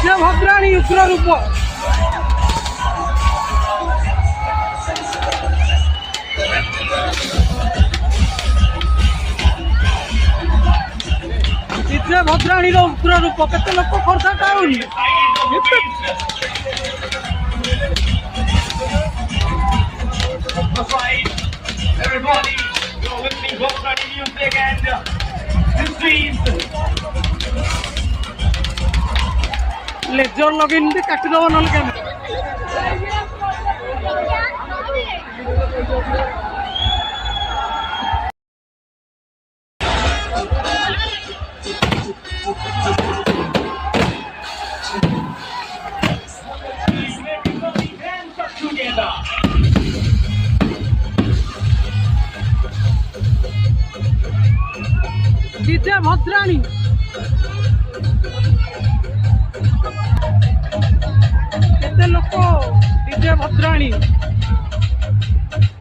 DJ भद्राणी उग्र रूप DJ भद्राणी उग्र रूप केते लोक खर्चा टाउन Everybody, you're listening to Bhadrani music and this means लेजर लगिन भी काटी दबो नल के hands up together. DJ Bhadrani केते लोक डीजे भद्राणी